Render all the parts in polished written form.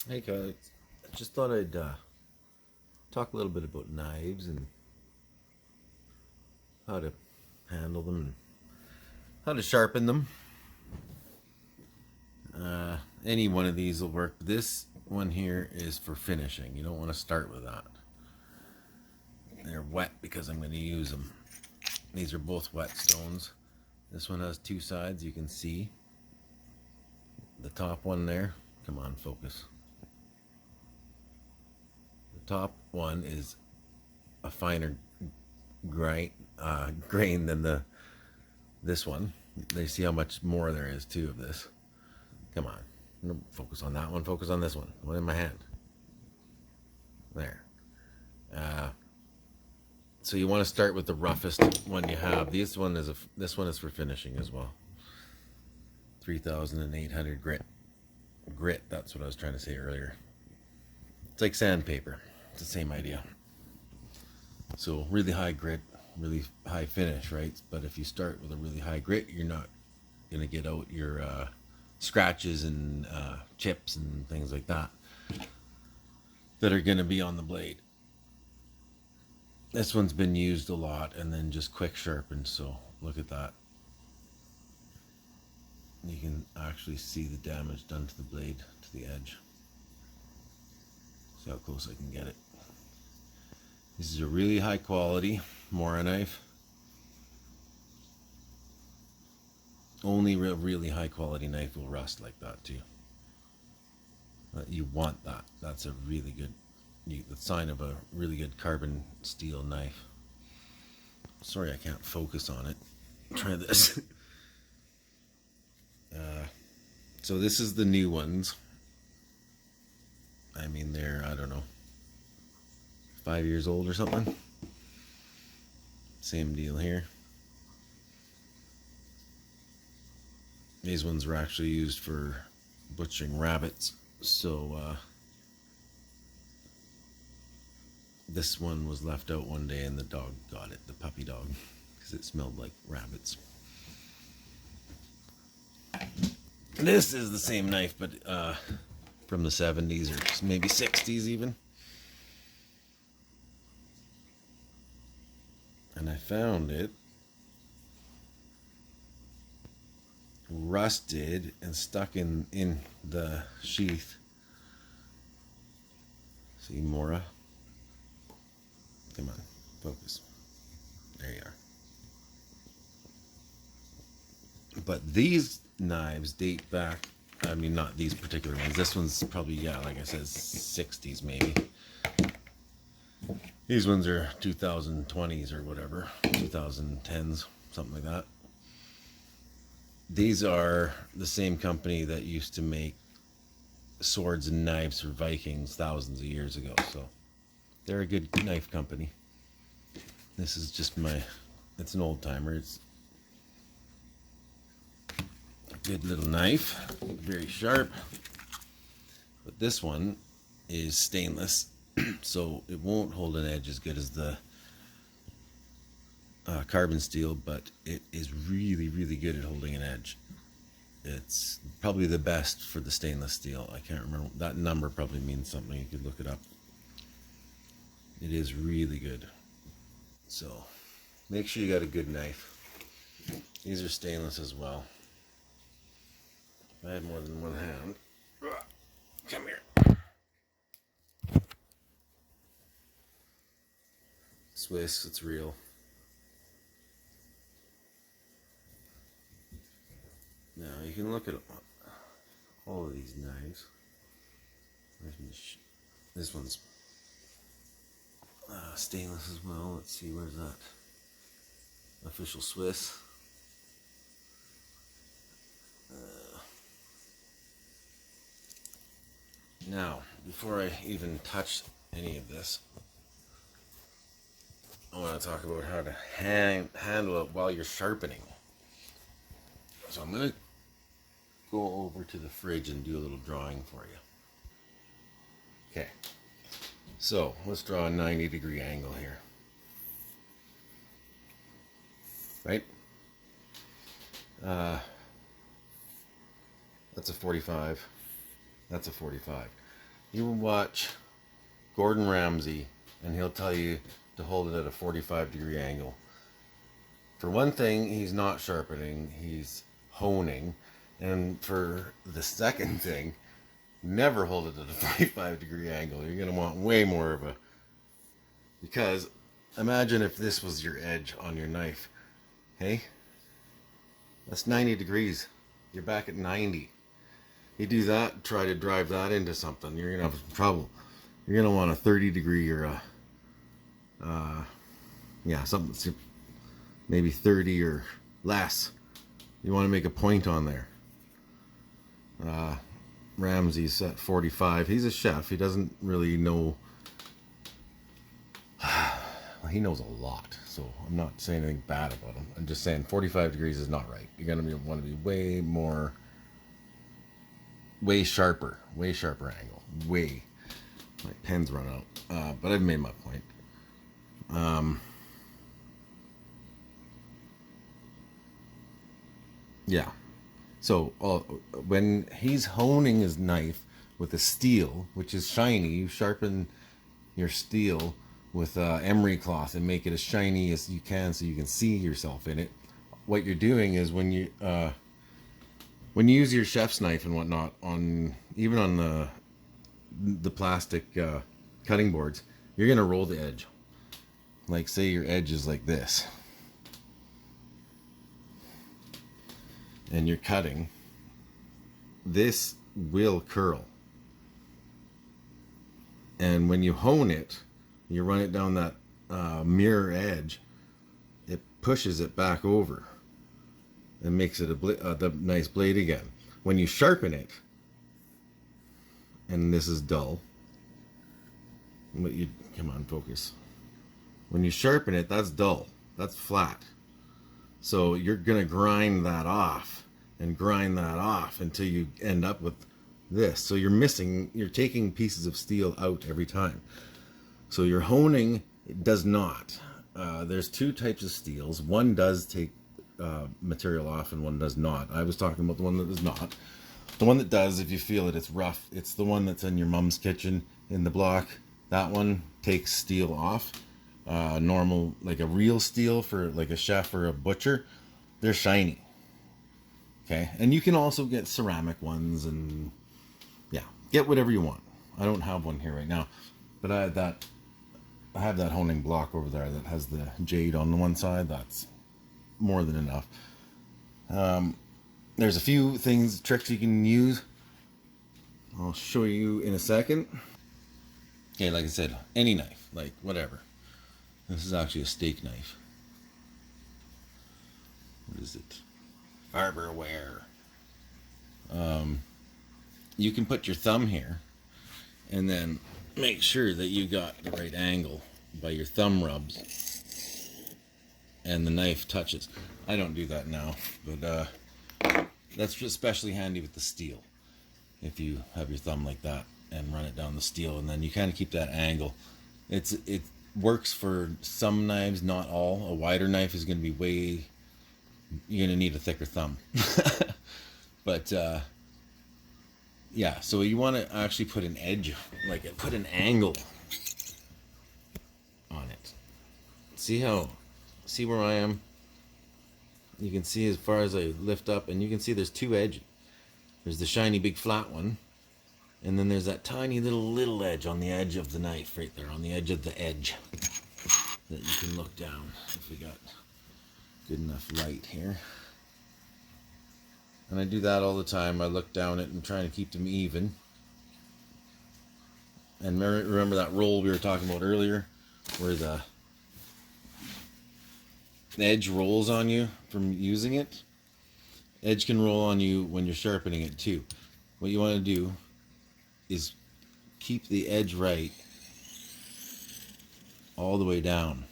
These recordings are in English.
Hey guys, I just thought I'd talk a little bit about knives and how to handle them and how to sharpen them. Any one of these will work. This one here is for finishing. You don't want to start with that. They're wet because I'm going to use them. These are both whetstones. This one has two sides. You can see the top one there. Come on, focus. The top one is a finer grain than this one. They see how much more there is too of this. Come on, don't focus on that one. Focus on this one in my hand. There. So you want to start with the roughest one you have. This one is for finishing as well. 3,800 grit. Grit. That's what I was trying to say earlier. It's like sandpaper. It's the same idea. So really high grit, really high finish, right? But if you start with a really high grit, you're not gonna get out your scratches and chips and things like that are gonna be on the blade. This one's been used a lot and then just quick sharpened. So look at that. You can actually see the damage done to the blade, to the edge. See how close I can get it. This is a really high quality Mora knife. Only really high quality knife will rust like that too. You want that. That's a really good, the sign of a really good carbon steel knife. Sorry I can't focus on it. Try this. So this is the new ones. I mean, they're, I don't know, 5 years old or something. Same deal here. These ones were actually used for butchering rabbits. So this one was left out one day and the dog got it, the puppy dog, because it smelled like rabbits. This is the same knife, but from the 70s or maybe 60s even. And I found it rusted and stuck in the sheath. See, Mora? Come on, focus. There you are. But these knives date back, I mean, not these particular ones. This one's probably, yeah, like I said, 60s maybe. These ones are 2020s or whatever, 2010s, something like that. These are the same company that used to make swords and knives for Vikings thousands of years ago. So they're a good knife company. This is just it's an old timer. It's a good little knife, very sharp. But this one is stainless, so it won't hold an edge as good as the carbon steel, but it is really, really good at holding an edge. It's probably the best for the stainless steel. I can't remember. That number probably means something. You could look it up. It is really good. So make sure you got a good knife. These are stainless as well. If I had more than one hand. Come here. Swiss, it's real. Now you can look at all of these knives. This one's stainless as well. Let's see, where's that? Official Swiss. Now, before I even touch any of this, I want to talk about how to handle it while you're sharpening. So I'm going to go over to the fridge and do a little drawing for you. Okay, so let's draw a 90-degree angle here. Right? That's a 45. That's a 45. You watch Gordon Ramsay, and he'll tell you to hold it at a 45-degree angle. For one thing, he's not sharpening, he's honing. And for the second thing, never hold it at a 45-degree angle. You're going to want way more of a... Because imagine if this was your edge on your knife. Hey? That's 90 degrees. You're back at 90. You do that, try to drive that into something, you're going to have some trouble. You're going to want a 30 degree or something maybe 30 or less. You want to make a point on there. Ramsay's at 45. He's a chef. He doesn't really know. Well, he knows a lot, so I'm not saying anything bad about him. I'm just saying 45 degrees is not right. You're going to want to be way sharper angle. Way. My pen's run out, but I've made my point. Yeah. So when he's honing his knife with a steel, which is shiny, you sharpen your steel with emery cloth and make it as shiny as you can so you can see yourself in it. What you're doing is when you use your chef's knife and whatnot even on the plastic cutting boards, you're gonna roll the edge. Like say your edge is like this, and you're cutting, this will curl. And when you hone it, you run it down that mirror edge, it pushes it back over and makes it the nice blade again. When you sharpen it, and this is dull, but come on, focus. When you sharpen it, that's dull, that's flat. So you're gonna grind that off and grind that off until you end up with this. So you're taking pieces of steel out every time. So your honing, it does not. There's two types of steels. One does take material off and one does not. I was talking about the one that does not. The one that does, if you feel it, it's rough. It's the one that's in your mom's kitchen in the block. That one takes steel off. Normal, like a real steel for like a chef or a butcher, they're shiny. Okay, and you can also get ceramic ones, and yeah, get whatever you want. I don't have one here right now, but I have that honing block over there that has the jade on the one side. That's more than enough. There's a few tricks you can use. I'll show you in a second. Okay, like I said, any knife, like whatever. This is actually a steak knife. What is it? Farberware. You can put your thumb here and then make sure that you got the right angle by your thumb rubs and the knife touches. I don't do that now, but that's especially handy with the steel. If you have your thumb like that and run it down the steel, and then you kind of keep that angle. It works for some knives, not all. A wider knife is going to be you're going to need a thicker thumb. But yeah, so you want to actually put an edge, put an angle on it. See where I am? You can see as far as I lift up, and you can see there's two edges. There's the shiny big flat one, and then there's that tiny little edge on the edge of the knife right there, on the edge of the edge that you can look down if we got good enough light here. And I do that all the time. I look down it and trying to keep them even. And remember that roll we were talking about earlier, where the edge rolls on you from using it? Edge can roll on you when you're sharpening it too. What you want to do is keep the edge right all the way down.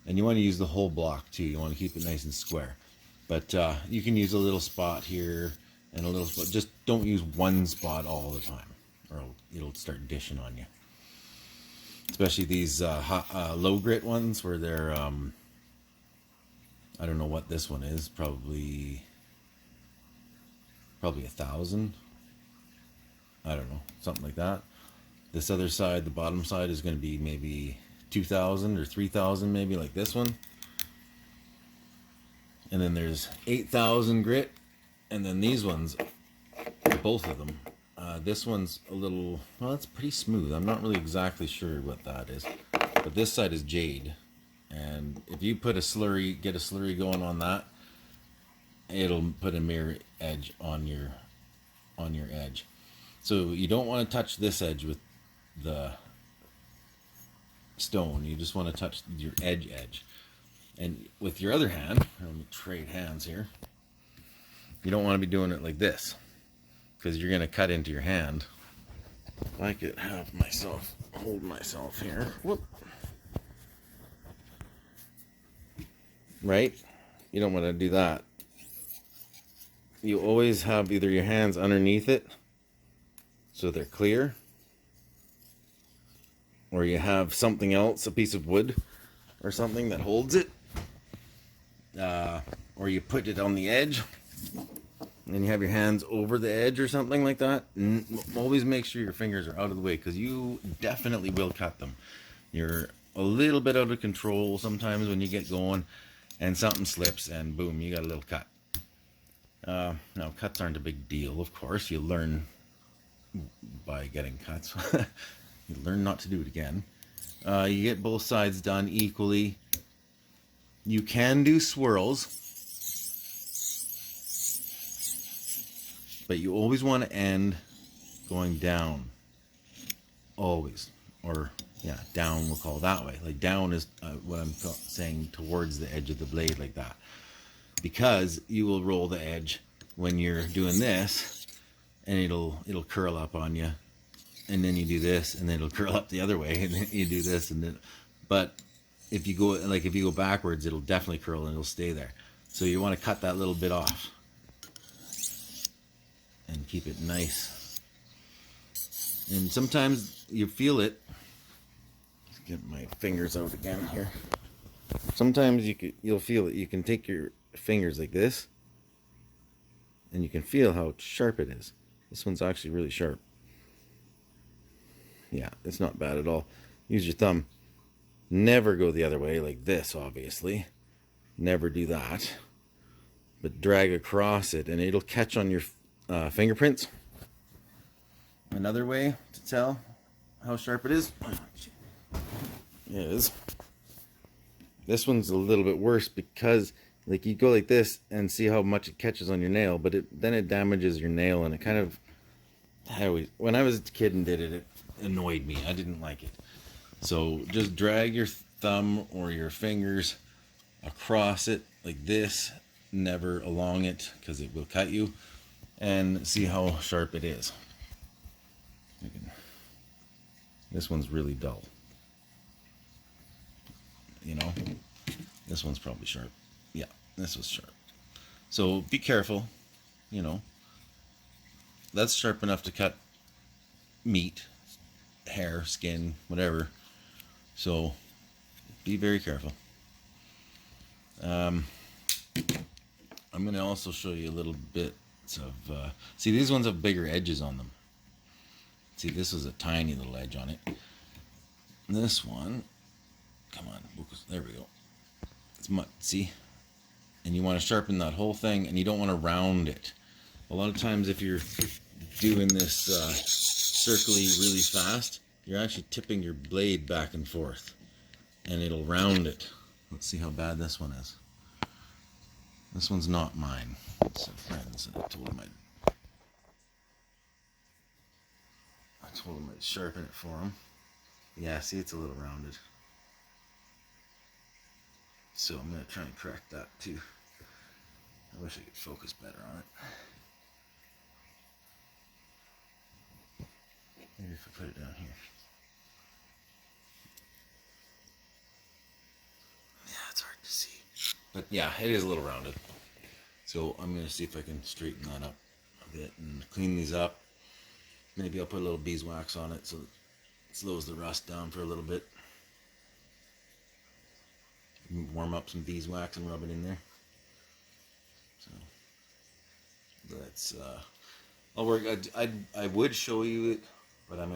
And you want to use the whole block too. You want to keep it nice and square. But you can use a little spot here and a little spot. Just don't use one spot all the time, or it'll start dishing on you. Especially these low grit ones where they're, I don't know what this one is, probably 1,000. I don't know, something like that. This other side, the bottom side, is going to be maybe 2,000 or 3,000, maybe, like this one. And then there's 8,000 grit, and then these ones, both of them. This one's a little, well, it's pretty smooth. I'm not really exactly sure what that is, but this side is jade. And if you put a slurry, get a slurry going on that, it'll put a mirror edge on your edge. So you don't want to touch this edge with the stone. You just want to touch your edge. And with your other hand, let me trade hands here. You don't want to be doing it like this, because you're going to cut into your hand. If I could have myself, hold myself here. Whoop. Right? You don't want to do that. You always have either your hands underneath it, so they're clear, or you have something else, a piece of wood or something that holds it, or you put it on the edge and you have your hands over the edge or something like that. And always make sure your fingers are out of the way, because you definitely will cut them. You're a little bit out of control sometimes when you get going and something slips and boom, you got a little cut. Now, cuts aren't a big deal, of course. You learn by getting cuts. You learn not to do it again. You get both sides done equally. You can do swirls, but you always want to end going down. Always. Or, yeah, down, we'll call it that way. Like, down is what I'm saying, towards the edge of the blade, like that. Because you will roll the edge when you're doing this, and it'll curl up on you, and then you do this, and then it'll curl up the other way, and then you do this, and then, but if you go backwards, it'll definitely curl and it'll stay there. So you want to cut that little bit off and keep it nice. And sometimes you feel it. Let's get my fingers out again here. Sometimes you'll feel it. You can take your fingers like this, and you can feel how sharp it is. This one's actually really sharp. Yeah, it's not bad at all. Use your thumb. Never go the other way like this, obviously. Never do that. But drag across it, and it'll catch on your fingerprints. Another way to tell how sharp it is this one's a little bit worse, because like you go like this and see how much it catches on your nail, but then it damages your nail, and it kind of, when I was a kid and did it, it annoyed me. I didn't like it. So just drag your thumb or your fingers across it like this, never along it, because it will cut you, and see how sharp it is. This one's really dull. You know, this one's probably sharp. Yeah, this was sharp. So be careful, you know. That's sharp enough to cut meat, hair, skin, whatever. So be very careful. I'm going to also show you a little bit of, see, these ones have bigger edges on them. See, this is a tiny little edge on it. This one, come on, focus. There we go. It's mud, see? And you want to sharpen that whole thing, and you don't want to round it. A lot of times if you're doing this circly really fast, you're actually tipping your blade back and forth, and it'll round it. Let's see how bad this one is. This one's not mine. It's a friend's. I told him I'd sharpen it for him. Yeah, see, it's a little rounded. So I'm going to try and correct that too. I wish I could focus better on it. Maybe if I put it down here. Yeah, it's hard to see. But yeah, it is a little rounded. So I'm going to see if I can straighten that up a bit and clean these up. Maybe I'll put a little beeswax on it so it slows the rust down for a little bit. Warm up some beeswax and rub it in there. So let's I'll work. I would show you it, but I'm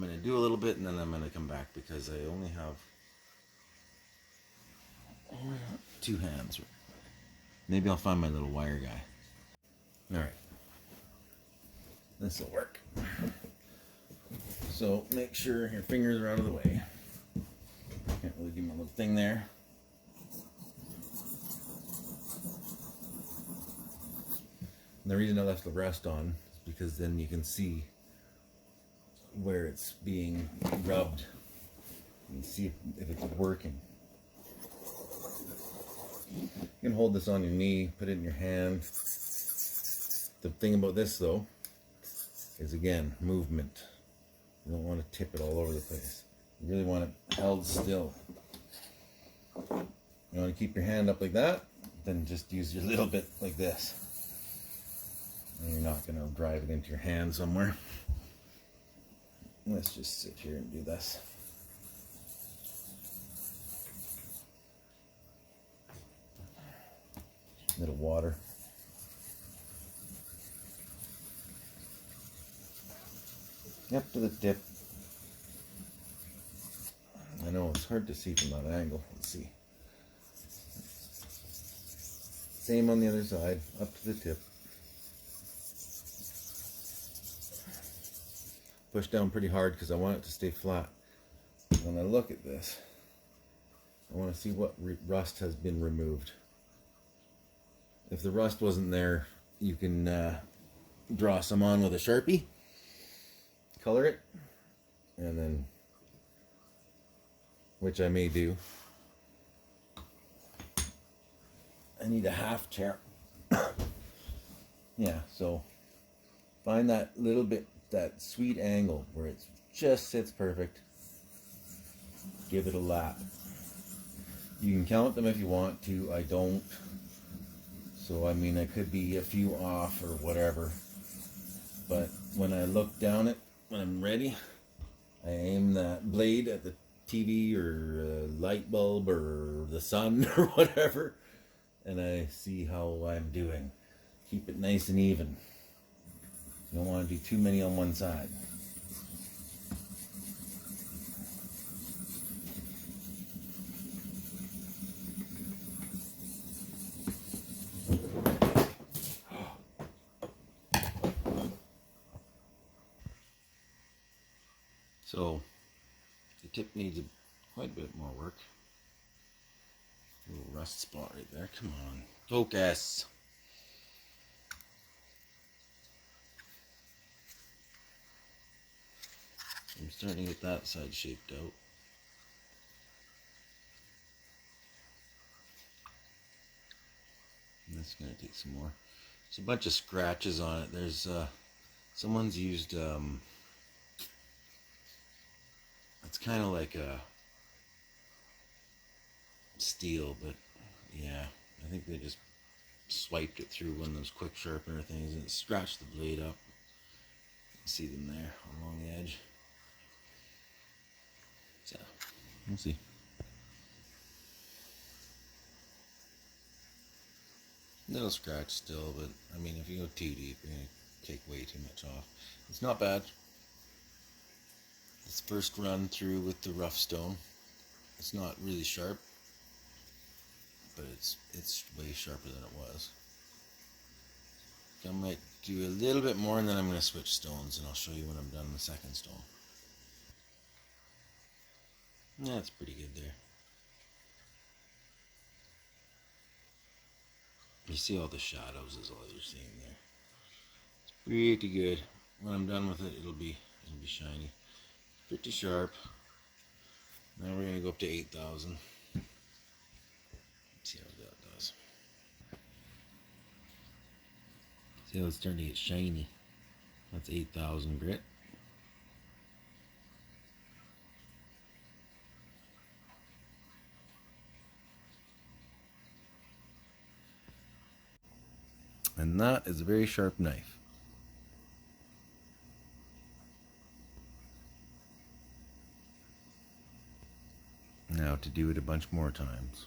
gonna do a little bit and then I'm gonna come back because I only have two hands. Maybe I'll find my little wire guy. All right, this will work. So make sure your fingers are out of the way. Can't really give my little thing there. And the reason I left the rest on is because then you can see where it's being rubbed and see if it's working. You can hold this on your knee, put it in your hand. The thing about this though is, again, movement. You don't want to tip it all over the place. You really want it held still. You want to keep your hand up like that, then just use your little bit like this. And you're not going to drive it into your hand somewhere. Let's just sit here and do this. A little water. Up to the tip. I know it's hard to see from that angle. Let's see. Same on the other side, up to the tip. Push down pretty hard because I want it to stay flat. When I look at this, I want to see what rust has been removed. If the rust wasn't there, you can draw some on with a Sharpie, color it, and then, which I may do. I need a half chair. Yeah, so find that little bit, that sweet angle where it just sits perfect. Give it a lap. You can count them if you want to. I don't. So I mean, I could be a few off or whatever. But when I look down it, when I'm ready, I aim that blade at the TV or light bulb or the sun or whatever, and I see how I'm doing. Keep it nice and even. You don't want to do too many on one side. So the tip needs quite a bit more work. A little rust spot right there. Come on, focus. I'm starting to get that side shaped out. And that's going to take some more. There's a bunch of scratches on it. There's someone's used it's kind of like a steel, but yeah, I think they just swiped it through one of those quick sharpener things and it scratched the blade up. You can see them there along the edge. So we'll see. Little scratch still, but I mean, if you go too deep, you're gonna take way too much off. It's not bad. It's first run through with the rough stone. It's not really sharp, but it's way sharper than it was. I might do a little bit more, and then I'm going to switch stones, and I'll show you when I'm done the second stone. That's pretty good there. You see all the shadows is all you're seeing there. It's pretty good. When I'm done with it, it'll be shiny. Pretty sharp. Now we're going to go up to 8,000. See how that does. See how it's starting to get shiny. That's 8,000 grit. And that is a very sharp knife. Now to do it a bunch more times.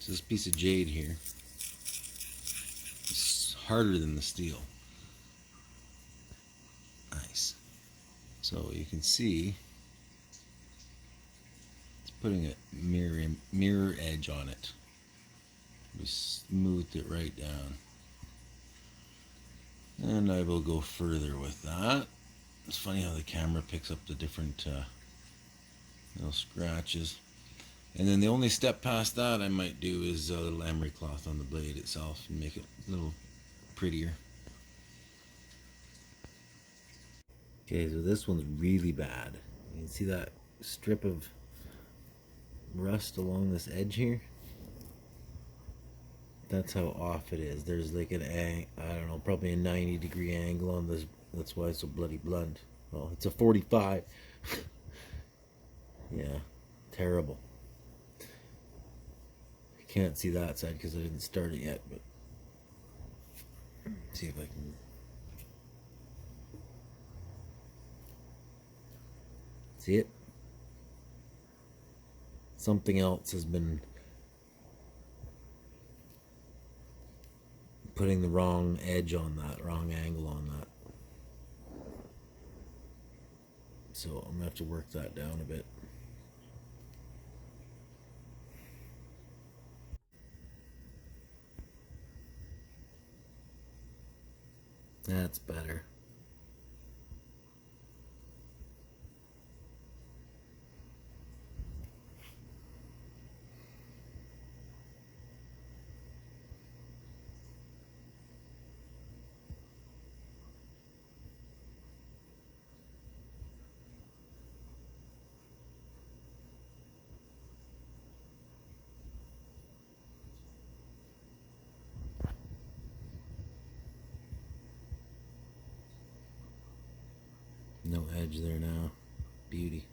So this piece of jade here is harder than the steel. Nice. So you can see it's putting a mirror edge on it. We smoothed it right down. And I will go further with that. It's funny how the camera picks up the different little scratches. And then the only step past that I might do is a little emery cloth on the blade itself and make it a little prettier. Okay, so this one's really bad. You can see that strip of rust along this edge here? That's how off it is. There's like an I don't know, probably a 90-degree angle on this. That's why it's so bloody blunt. Well, it's a 45. Yeah, terrible. I can't see that side because I didn't start it yet, but see if I can. See it? Something else has been putting the wrong edge on that, wrong angle on that. So I'm gonna have to work that down a bit. That's better. No edge there now. Beauty.